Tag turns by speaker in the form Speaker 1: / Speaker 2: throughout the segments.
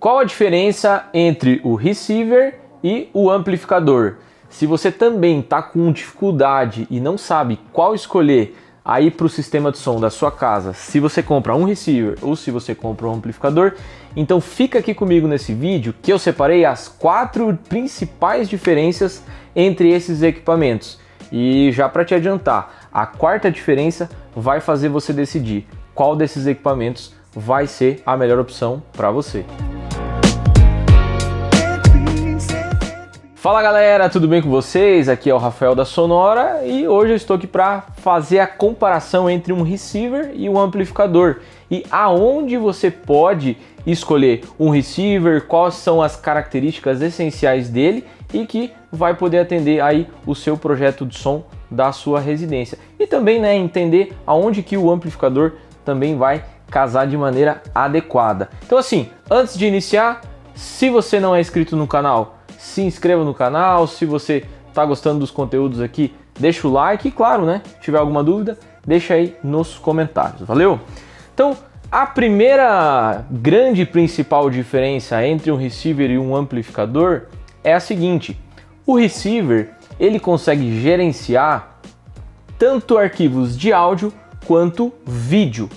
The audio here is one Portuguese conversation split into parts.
Speaker 1: Qual a diferença entre o receiver e o amplificador? Se você também está com dificuldade e não sabe qual escolher aí para o sistema de som da sua casa, se você compra um receiver ou se você compra um amplificador, então fica aqui comigo nesse vídeo que eu separei as 4 principais diferenças entre esses equipamentos. E já para te adiantar, a 4ª diferença vai fazer você decidir qual desses equipamentos vai ser a melhor opção para você. Fala galera, tudo bem com vocês? Aqui é o Rafael da Sonora e hoje eu estou aqui para fazer a comparação entre um receiver e um amplificador e aonde você pode escolher um receiver, quais são as características essenciais dele e que vai poder atender aí o seu projeto de som da sua residência. E também, né, entender aonde que o amplificador também vai casar de maneira adequada. Então assim, antes de iniciar, se você não é inscrito no canal, se inscreva no canal. Se você está gostando dos conteúdos aqui, deixa o like e claro, né, se tiver alguma dúvida, deixa aí nos comentários, valeu? Então, a primeira grande principal diferença entre um receiver e um amplificador é a seguinte: o receiver, ele consegue gerenciar tanto arquivos de áudio quanto vídeo,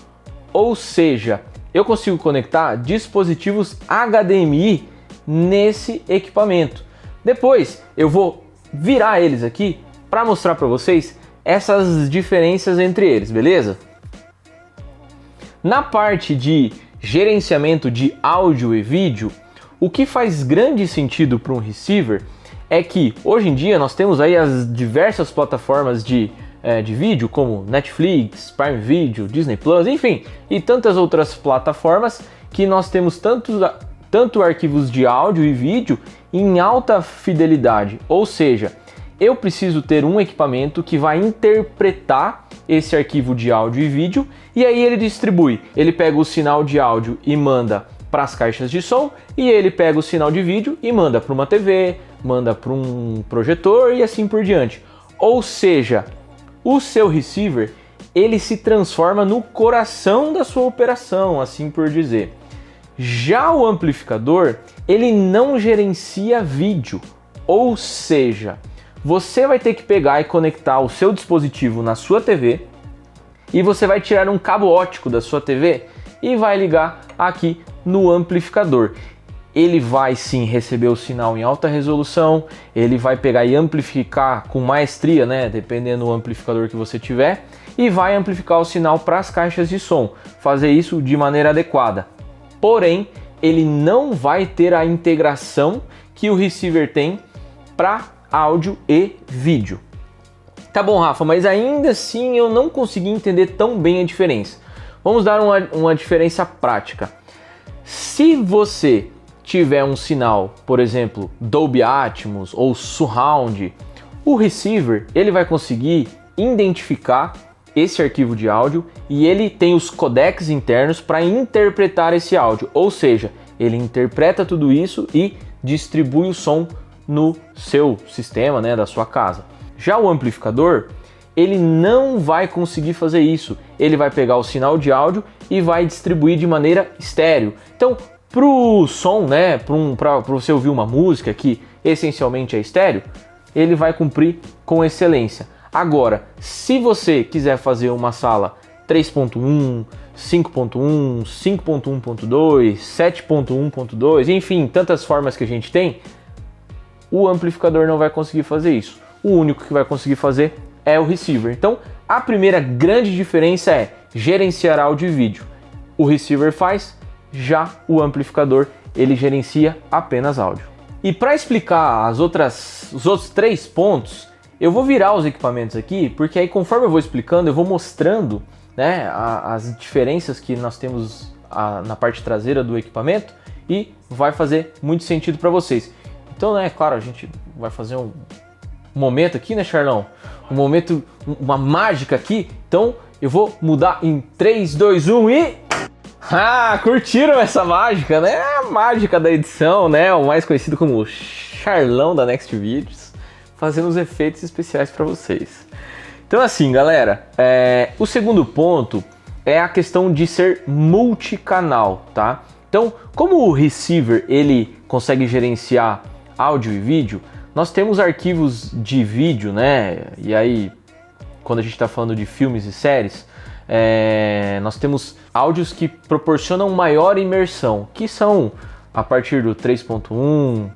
Speaker 1: ou seja, eu consigo conectar dispositivos HDMI nesse equipamento. Depois eu vou virar eles aqui para mostrar para vocês essas diferenças entre eles, beleza? Na parte de gerenciamento de áudio e vídeo, o que faz grande sentido para um receiver é que hoje em dia nós temos aí as diversas plataformas de vídeo como Netflix, Prime Video, Disney Plus, enfim, e tantas outras plataformas que nós temos tanto arquivos de áudio e vídeo em alta fidelidade, ou seja, eu preciso ter um equipamento que vai interpretar esse arquivo de áudio e vídeo e aí ele distribui, ele pega o sinal de áudio e manda para as caixas de som e ele pega o sinal de vídeo e manda para uma TV, manda para um projetor e assim por diante. Ou seja, o seu receiver, ele se transforma no coração da sua operação, assim por dizer. Já o amplificador, ele não gerencia vídeo, ou seja, você vai ter que pegar e conectar o seu dispositivo na sua TV e você vai tirar um cabo óptico da sua TV e vai ligar aqui no amplificador. Ele vai sim receber o sinal em alta resolução, ele vai pegar e amplificar com maestria, né, dependendo do amplificador que você tiver, e vai amplificar o sinal para as caixas de som, fazer isso de maneira adequada. Porém, ele não vai ter a integração que o receiver tem para áudio e vídeo. Tá bom, Rafa, mas ainda assim eu não consegui entender tão bem a diferença. Vamos dar uma diferença prática. Se você tiver um sinal, por exemplo, Dolby Atmos ou Surround, o receiver ele vai conseguir identificar esse arquivo de áudio e ele tem os codecs internos para interpretar esse áudio, ou seja, ele interpreta tudo isso e distribui o som no seu sistema, né, da sua casa. Já o amplificador, ele não vai conseguir fazer isso, ele vai pegar o sinal de áudio e vai distribuir de maneira estéreo. Então, para o som, né, para você ouvir uma música que essencialmente é estéreo, ele vai cumprir com excelência. Agora, se você quiser fazer uma sala 3.1, 5.1, 5.1.2, 7.1.2, enfim, tantas formas que a gente tem, o amplificador não vai conseguir fazer isso. O único que vai conseguir fazer é o receiver. Então, a primeira grande diferença é gerenciar áudio e vídeo. O receiver faz, já o amplificador, ele gerencia apenas áudio. E para explicar os outros 3 pontos, eu vou virar os equipamentos aqui, porque aí conforme eu vou explicando, eu vou mostrando, né, as diferenças que nós temos na parte traseira do equipamento e vai fazer muito sentido para vocês. Então, né, claro, a gente vai fazer um momento aqui, né, Charlão? Um momento, uma mágica aqui. Então, eu vou mudar em 3, 2, 1 e... Ah, curtiram essa mágica, né? A mágica da edição, né? O mais conhecido como Charlão da Next Videos, fazendo os efeitos especiais para vocês. Então assim, galera, o segundo ponto é a questão de ser multicanal, tá? Então, como o receiver ele consegue gerenciar áudio e vídeo, nós temos arquivos de vídeo, né? E aí, quando a gente está falando de filmes e séries, nós temos áudios que proporcionam maior imersão, que são a partir do 3.1,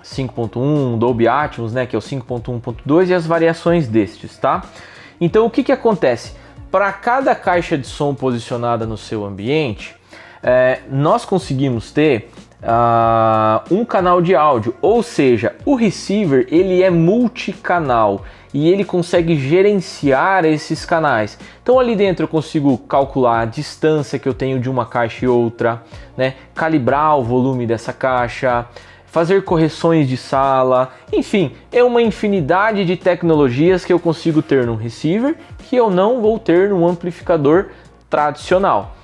Speaker 1: 5.1, Dolby Atmos, né? Que é o 5.1.2 e as variações destes, tá? Então, o que acontece? Para cada caixa de som posicionada no seu ambiente, nós conseguimos ter um canal de áudio, ou seja, o receiver ele é multicanal e ele consegue gerenciar esses canais. Então ali dentro eu consigo calcular a distância que eu tenho de uma caixa e outra, né? Calibrar o volume dessa caixa, fazer correções de sala, enfim, é uma infinidade de tecnologias que eu consigo ter num receiver que eu não vou ter num amplificador tradicional.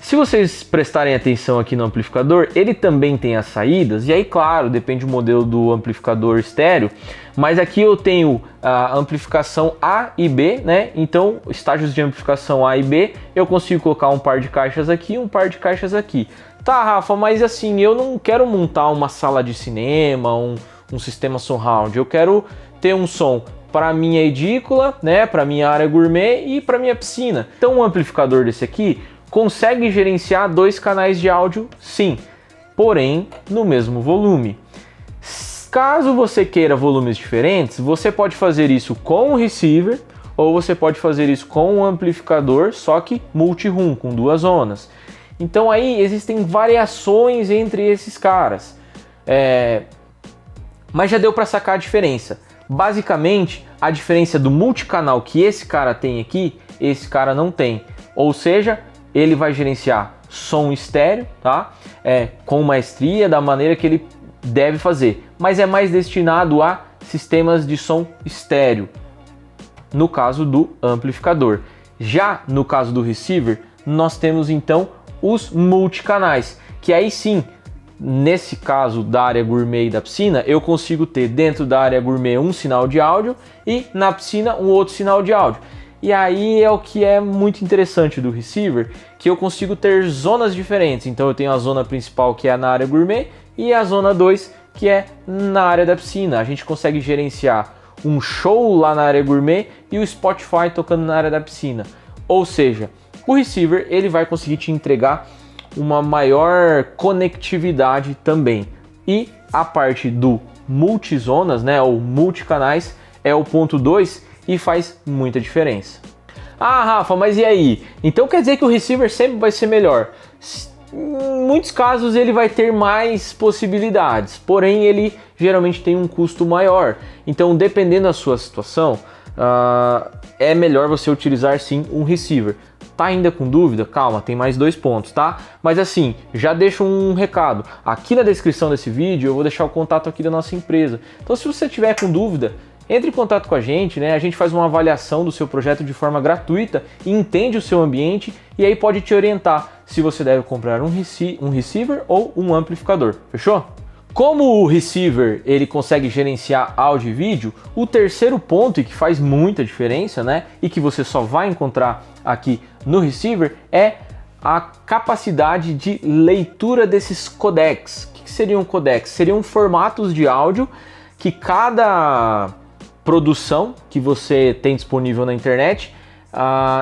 Speaker 1: Se vocês prestarem atenção aqui no amplificador, ele também tem as saídas, e aí claro, depende do modelo do amplificador estéreo, mas aqui eu tenho a amplificação A e B, né? Então, estágios de amplificação A e B, eu consigo colocar um par de caixas aqui, um par de caixas aqui. Tá, Rafa, mas assim, eu não quero montar uma sala de cinema, um sistema surround, eu quero ter um som para minha edícula, né? Para minha área gourmet e para minha piscina. Então, um amplificador desse aqui consegue gerenciar 2 canais de áudio, sim, porém no mesmo volume. Caso você queira volumes diferentes, você pode fazer isso com o receiver ou você pode fazer isso com um amplificador, só que multi-room, com 2 zonas. Então aí existem variações entre esses caras, mas já deu para sacar a diferença. Basicamente, a diferença do multicanal que esse cara tem aqui, esse cara não tem, ou seja, ele vai gerenciar som estéreo, tá? Com maestria, da maneira que ele deve fazer, mas é mais destinado a sistemas de som estéreo, no caso do amplificador. Já no caso do receiver, nós temos então os multicanais, que aí sim, nesse caso da área gourmet e da piscina, eu consigo ter dentro da área gourmet um sinal de áudio e na piscina um outro sinal de áudio. E aí é o que é muito interessante do receiver, que eu consigo ter zonas diferentes. Então eu tenho a zona principal, que é na área gourmet, e a zona 2, que é na área da piscina. A gente consegue gerenciar um show lá na área gourmet e o Spotify tocando na área da piscina. Ou seja, o receiver ele vai conseguir te entregar uma maior conectividade também. E a parte do multizonas, né, ou multicanais, é o ponto 2, e faz muita diferença. Ah, Rafa, mas e aí? Então quer dizer que o receiver sempre vai ser melhor? Em muitos casos ele vai ter mais possibilidades, porém ele geralmente tem um custo maior. Então, dependendo da sua situação, é melhor você utilizar sim um receiver. Tá ainda com dúvida? Calma, tem mais 2 pontos, tá? Mas assim, já deixo um recado. Aqui na descrição desse vídeo eu vou deixar o contato aqui da nossa empresa. Então, se você tiver com dúvida, entre em contato com a gente, né? A gente faz uma avaliação do seu projeto de forma gratuita e entende o seu ambiente e aí pode te orientar se você deve comprar um receiver ou um amplificador, fechou? Como o receiver ele consegue gerenciar áudio e vídeo, o terceiro ponto e que faz muita diferença, né? E que você só vai encontrar aqui no receiver é a capacidade de leitura desses codecs. O que seriam codecs? Seriam formatos de áudio que cada produção que você tem disponível na internet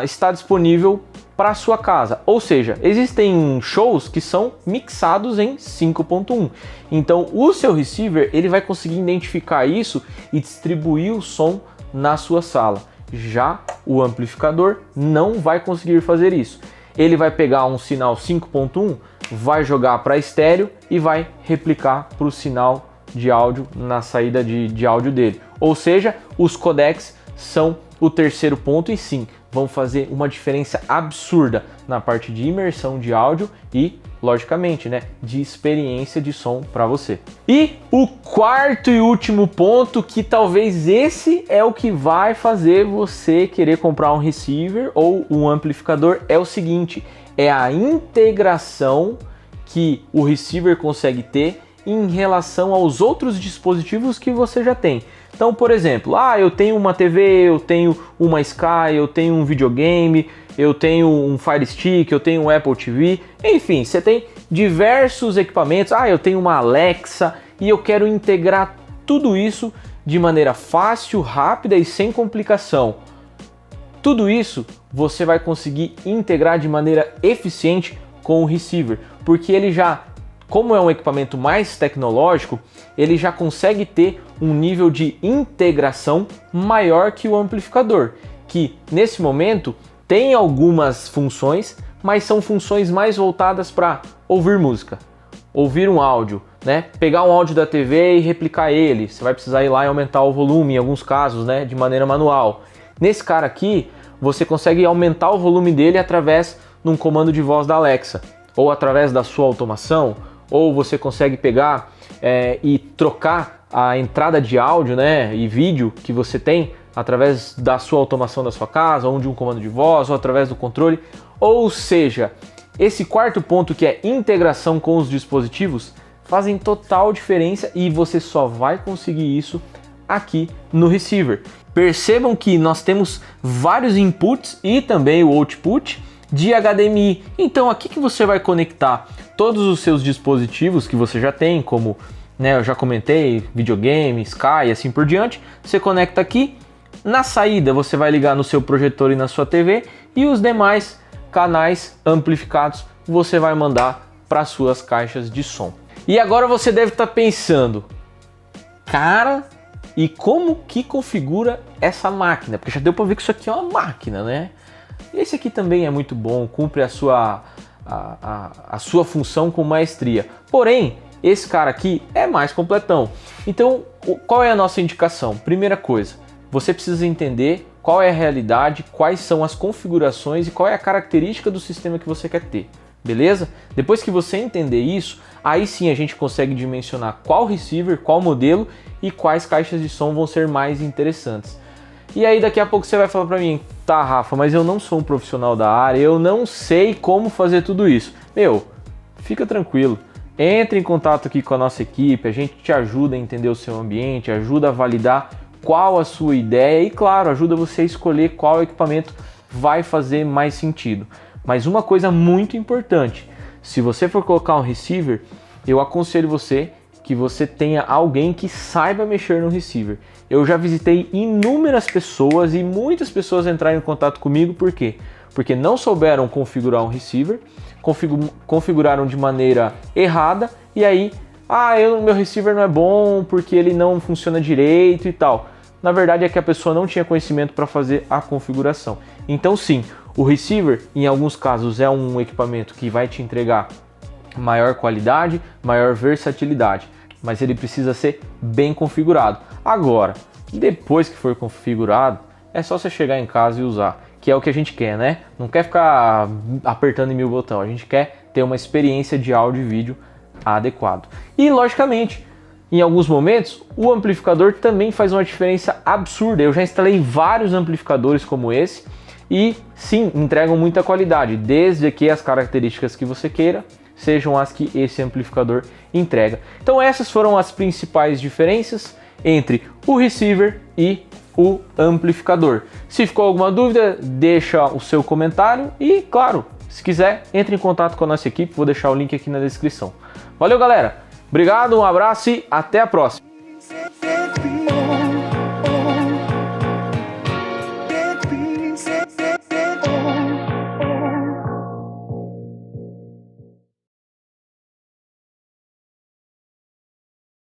Speaker 1: está disponível para a sua casa. Ou seja, existem shows que são mixados em 5.1. Então o seu receiver ele vai conseguir identificar isso e distribuir o som na sua sala. Já o amplificador não vai conseguir fazer isso. Ele vai pegar um sinal 5.1, vai jogar para estéreo e vai replicar para o sinal de áudio na saída de áudio dele. Ou seja, os codecs são o terceiro ponto e sim, vão fazer uma diferença absurda na parte de imersão de áudio e, logicamente, né, de experiência de som para você. E o quarto e último ponto, que talvez esse é o que vai fazer você querer comprar um receiver ou um amplificador, é o seguinte, é a integração que o receiver consegue ter em relação aos outros dispositivos que você já tem. Então, por exemplo, eu tenho uma TV, eu tenho uma Sky, eu tenho um videogame, eu tenho um Fire Stick, eu tenho um Apple TV, enfim, você tem diversos equipamentos. Eu tenho uma Alexa e eu quero integrar tudo isso de maneira fácil, rápida e sem complicação. Tudo isso você vai conseguir integrar de maneira eficiente com o receiver, porque ele já, como é um equipamento mais tecnológico, ele já consegue ter um nível de integração maior que o amplificador, que nesse momento tem algumas funções, mas são funções mais voltadas para ouvir música, ouvir um áudio, né? Pegar um áudio da TV e replicar ele. Você vai precisar ir lá e aumentar o volume em alguns casos, né? De maneira manual. Nesse cara aqui, você consegue aumentar o volume dele através de um comando de voz da Alexa, ou através da sua automação, ou você consegue pegar e trocar a entrada de áudio, né, e vídeo que você tem através da sua automação da sua casa, ou de um comando de voz, ou através do controle. Ou seja, esse quarto ponto, que é integração com os dispositivos, fazem total diferença e você só vai conseguir isso aqui no receiver. Percebam que nós temos vários inputs e também o output de HDMI. Então aqui que você vai conectar todos os seus dispositivos que você já tem, como, né, eu já comentei, videogame, Sky e assim por diante. Você conecta aqui. Na saída você vai ligar no seu projetor e na sua TV, e os demais canais amplificados você vai mandar para suas caixas de som. E agora você deve estar pensando, cara, e como que configura essa máquina? Porque já deu para ver que isso aqui é uma máquina, né? Esse aqui também é muito bom, cumpre a sua função com maestria. Porém, esse cara aqui é mais completão. Então, qual é a nossa indicação? Primeira coisa, você precisa entender qual é a realidade, quais são as configurações e qual é a característica do sistema que você quer ter. Beleza? Depois que você entender isso, aí sim a gente consegue dimensionar qual receiver, qual modelo e quais caixas de som vão ser mais interessantes. E aí daqui a pouco você vai falar para mim, tá, Rafa, mas eu não sou um profissional da área, eu não sei como fazer tudo isso. Fica tranquilo, entre em contato aqui com a nossa equipe, a gente te ajuda a entender o seu ambiente, ajuda a validar qual a sua ideia e, claro, ajuda você a escolher qual equipamento vai fazer mais sentido. Mas uma coisa muito importante, se você for colocar um receiver, eu aconselho você que você tenha alguém que saiba mexer no receiver. Eu já visitei inúmeras pessoas e muitas pessoas entraram em contato comigo, por quê? Porque não souberam configurar um receiver, configuraram de maneira errada e aí, meu receiver não é bom porque ele não funciona direito e tal. Na verdade é que a pessoa não tinha conhecimento para fazer a configuração. Então sim, o receiver em alguns casos é um equipamento que vai te entregar maior qualidade, maior versatilidade, mas ele precisa ser bem configurado. Agora, depois que for configurado, é só você chegar em casa e usar, que é o que a gente quer, né? Não quer ficar apertando em 1000 botões, a gente quer ter uma experiência de áudio e vídeo adequado. E logicamente, em alguns momentos, o amplificador também faz uma diferença absurda. Eu já instalei vários amplificadores como esse e sim, entregam muita qualidade, desde que as características que você queira sejam as que esse amplificador entrega. Então essas foram as principais diferenças entre o receiver e o amplificador. Se ficou alguma dúvida, deixa o seu comentário e, claro, se quiser, entre em contato com a nossa equipe, vou deixar o link aqui na descrição. Valeu, galera! Obrigado, um abraço e até a próxima!